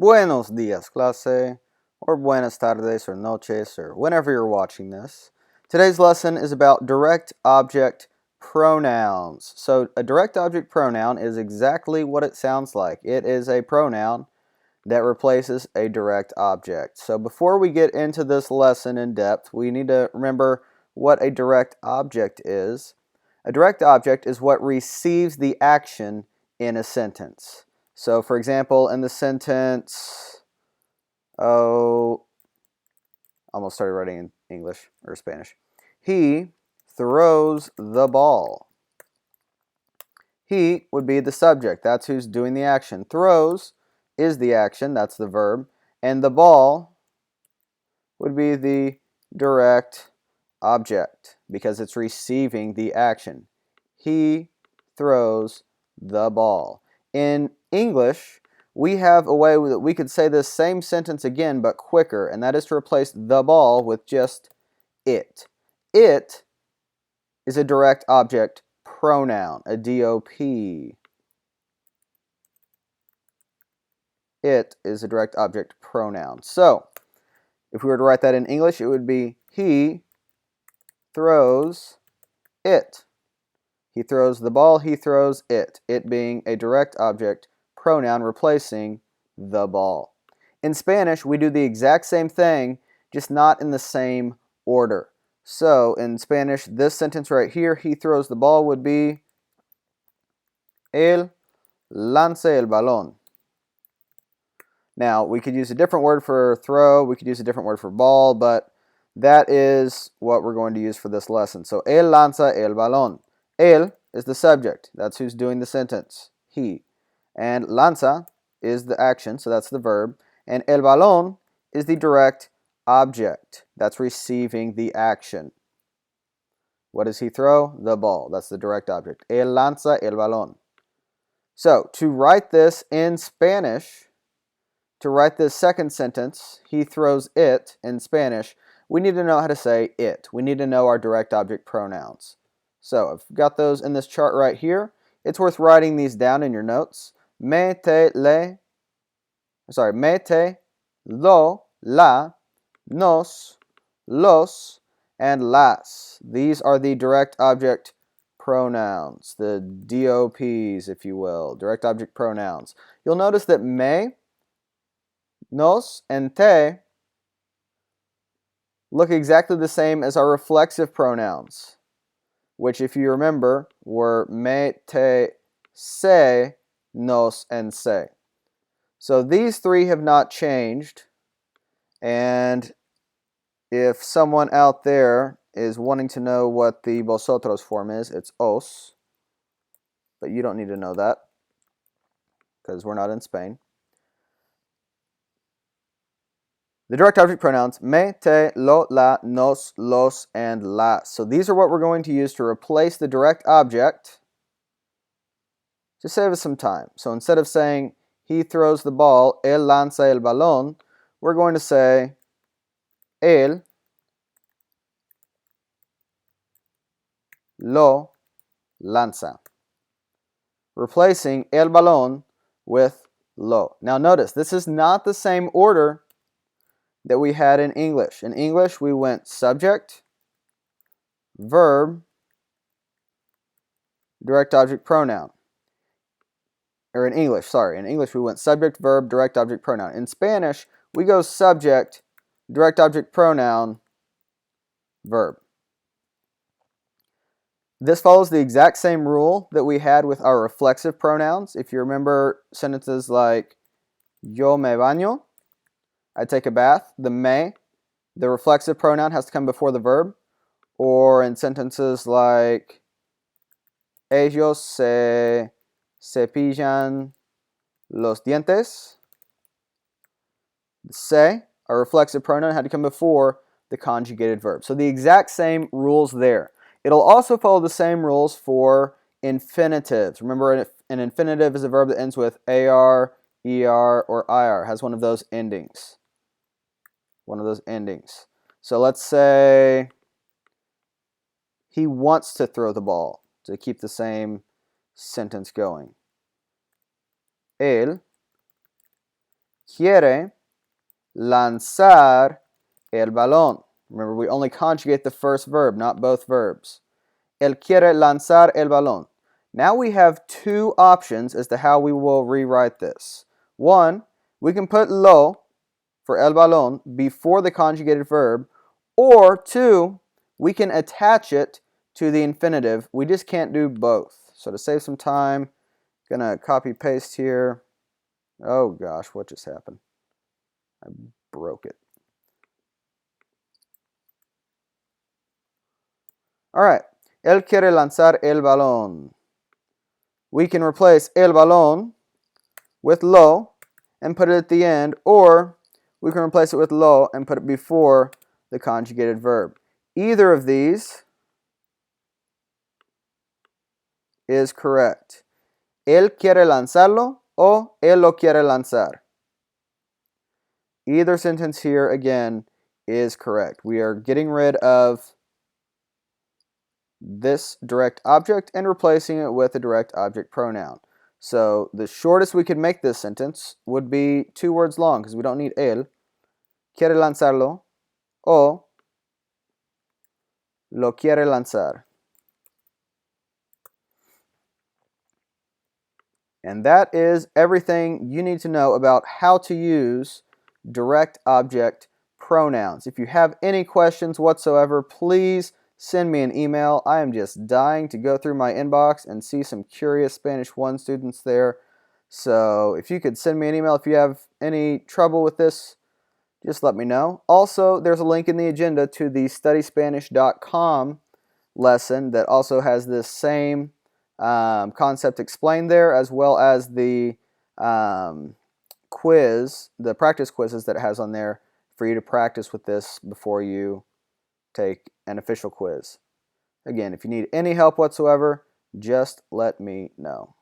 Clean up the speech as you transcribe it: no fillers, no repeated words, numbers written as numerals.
Buenos días, clase, or buenas tardes, or noches, or whenever you're watching this. Today's lesson is about direct object pronouns. So a direct object pronoun is exactly what it sounds like. It is a pronoun that replaces a direct object. So before we get into this lesson in depth, we need to remember what a direct object is. A direct object is what receives the action in a sentence. So, for example, in the sentence, almost started writing in English or Spanish. He throws the ball. He would be the subject. That's who's doing the action. Throws is the action. That's the verb. And the ball would be the direct object because it's receiving the action. He throws the ball. In English, we have a way that we could say this same sentence again but quicker, and that is to replace the ball with just it. It is a direct object pronoun, a DOP. It is a direct object pronoun. So, if we were to write that in English, it would be he throws it. He throws the ball, he throws it. It being a direct object pronoun replacing the ball. In Spanish, we do the exact same thing, just not in the same order. So, in Spanish, this sentence right here, he throws the ball, would be él lanza el balón. Now, we could use a different word for throw, we could use a different word for ball, but that is what we're going to use for this lesson. So, él lanza el balón. Él is the subject. That's who's doing the sentence. He. And lanza is the action, so that's the verb. And el balón is the direct object. That's receiving the action. What does he throw? The ball. That's the direct object. Él lanza el balón. So, to write this in Spanish, to write this second sentence, he throws it in Spanish, we need to know how to say it. We need to know our direct object pronouns. So I've got those in this chart right here. It's worth writing these down in your notes. Me, te, lo, la, nos, los, and las. These are the direct object pronouns, the DOPs, if you will, direct object pronouns. You'll notice that me, nos, and te look exactly the same as our reflexive pronouns, which, if you remember, were me, te, se, nos, and se. So these three have not changed, and if someone out there is wanting to know what the vosotros form is, it's os, but you don't need to know that because we're not in Spain. The direct object pronouns, me, te, lo, la, nos, los, and las. So these are what we're going to use to replace the direct object to save us some time. So instead of saying, he throws the ball, él lanza el balón, we're going to say, él lo lanza. Replacing el balón with lo. Now notice, this is not the same order that we had in English. In English, we went subject, verb, direct object pronoun. Or in English, we went subject, verb, direct object pronoun. In Spanish, we go subject, direct object pronoun, verb. This follows the exact same rule that we had with our reflexive pronouns. If you remember sentences like yo me baño, I take a bath, the me, the reflexive pronoun has to come before the verb. Or in sentences like ellos se cepillan los dientes, the se, a reflexive pronoun, had to come before the conjugated verb. So the exact same rules there. It'll also follow the same rules for infinitives. Remember, an infinitive is a verb that ends with AR, ER, or IR. It has one of those endings. So let's say he wants to throw the ball to keep the same sentence going. Él quiere lanzar el balón. Remember, we only conjugate the first verb, not both verbs. Él quiere lanzar el balón. Now we have two options as to how we will rewrite this. One, we can put lo for el balón before the conjugated verb, or two, we can attach it to the infinitive. We just can't do both. So to save some time, I'm going to copy paste here. Oh gosh, what just happened? I broke it. All right. Él quiere lanzar el balón. We can replace el balón with lo and put it at the end, or we can replace it with lo and put it before the conjugated verb. Either of these is correct. Él quiere lanzarlo o él lo quiere lanzar. Either sentence here, again, is correct. We are getting rid of this direct object and replacing it with a direct object pronoun. So the shortest we could make this sentence would be 2 words long because we don't need él. Quiere lanzarlo o lo quiere lanzar. And that is everything you need to know about how to use direct object pronouns. If you have any questions whatsoever, please send me an email. I am just dying to go through my inbox and see some curious Spanish 1 students there. So if you could send me an email if you have any trouble with this, just let me know. Also, there's a link in the agenda to the studyspanish.com lesson that also has this same concept explained there, as well as the quiz, the practice quizzes that it has on there for you to practice with this before you take an official quiz. Again, if you need any help whatsoever, just let me know.